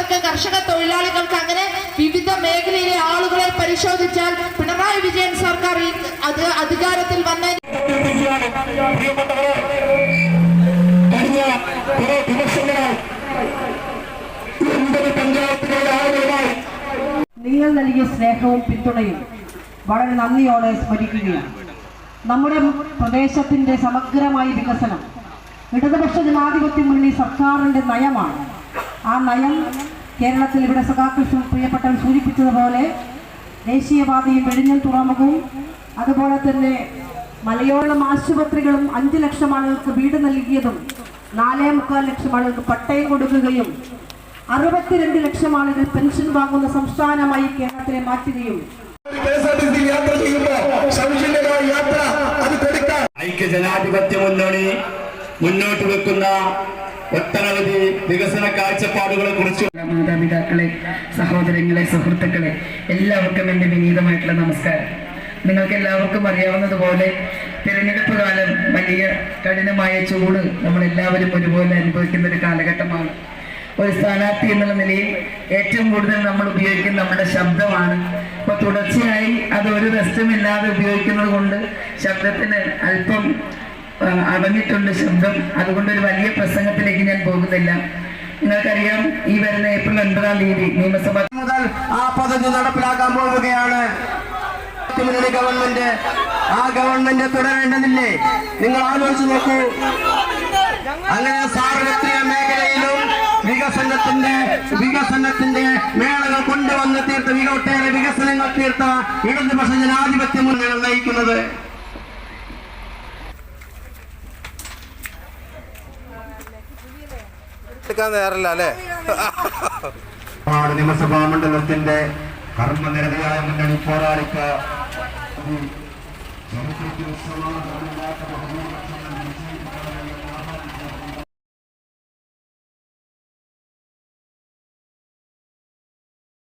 കർഷകർക്ക്, കർഷക തൊഴിലാളികൾക്ക്, അങ്ങനെ വിവിധ മേഖലയിലെ ആളുകളെ പരിശോധിച്ചാൽ പിണറായി വിജയൻ സർക്കാർ അധികാരത്തിൽ വന്ന നിങ്ങൾ നൽകിയ സ്നേഹവും പിന്തുണയും വളരെ നന്ദിയോടെ സ്മരിക്കുകയാണ്. നമ്മുടെ പ്രദേശത്തിന്റെ സമഗ്രമായ വികസനം ഇടതുപക്ഷ ജനാധിപത്യ മുന്നണി സർക്കാരിന്റെ നയമാണ്. ആ നയം കേരളത്തിൽ ഇവിടെ സഖാകൃഷ്ണൻ പ്രിയപ്പെട്ടവർ സൂചിപ്പിച്ചതുപോലെ ദേശീയപാതയും വെടിഞ്ഞൽ തുറമുഖവും അതുപോലെ തന്നെ മലയോളം ആശുപത്രികളും 5 ലക്ഷം ആളുകൾക്ക് വീട് നൽകിയതും 4.25 ലക്ഷം ആളുകൾക്ക് പട്ടയം കൊടുക്കുകയും 62 ലക്ഷം ആളുകൾ പെൻഷൻ വാങ്ങുന്ന സംസ്ഥാനമായി കേരളത്തിലെ മാറ്റുകയും ഐക്യജനാധിപത്യ മുന്നണി മുന്നോട്ട് വെക്കുന്ന ഒട്ടനവധി വികസന കാഴ്ചപ്പാടുകളെ കുറിച്ച് മാതാപിതാക്കളെ, സഹോദരങ്ങളെ, സുഹൃത്തുക്കളെ, എല്ലാവർക്കും എൻ്റെ വിനീതമായിട്ടുള്ള നമസ്കാരം. നിങ്ങൾക്ക് എല്ലാവർക്കും അറിയാവുന്നതുപോലെ തിരഞ്ഞെടുപ്പ് കാലം വലിയ കഠിനമായ ചൂട് നമ്മളെല്ലാവരും ഒരുപോലെ അനുഭവിക്കുന്ന ഒരു കാലഘട്ടമാണ്. ഒരു സ്ഥാനാർത്ഥി എന്നുള്ള നിലയിൽ ഏറ്റവും കൂടുതൽ നമ്മൾ ഉപയോഗിക്കുന്ന നമ്മുടെ ശബ്ദമാണ്. അപ്പോൾ തുടർച്ചയായി അത് ഒരു റെസ്റ്റുമില്ലാതെ ഉപയോഗിക്കുന്നത് കൊണ്ട് ശബ്ദത്തിന് അല്പം അടഞ്ഞിട്ടുണ്ട് ശബ്ദം. അതുകൊണ്ട് ഒരു വലിയ പ്രസംഗത്തിലേക്ക് ഞാൻ പോകുന്നില്ല. നിങ്ങൾക്കറിയാം, ഈ വരുന്ന ഏപ്രിൽ 9-ാം തീയതി നിയമസഭ മുതൽ ആ പദ്ധതി നടപ്പിലാക്കാൻ പോവുകയാണ് മുന്നണി ഗവൺമെന്റ്. ആ ഗവൺമെന്റ് തുടരേണ്ടതില്ലേ? നിങ്ങൾ ആലോചിച്ച് നോക്കൂ. അങ്ങനെ സാർവത്രിക മേഖലയിലും വികസനത്തിന്റെ മേളകൾ കൊണ്ടുവന്ന് തീർത്ത ഒട്ടേറെ വികസനങ്ങൾ തീർത്ത ഇടതുപക്ഷ ജനാധിപത്യ മുന്നണി നയിക്കുന്നത്. നിയമസഭാ മണ്ഡലത്തിന്റെ കർമ്മനിരതയായ മുന്നണി പോരാളിക്ക് ചരിത്രത്തിൽ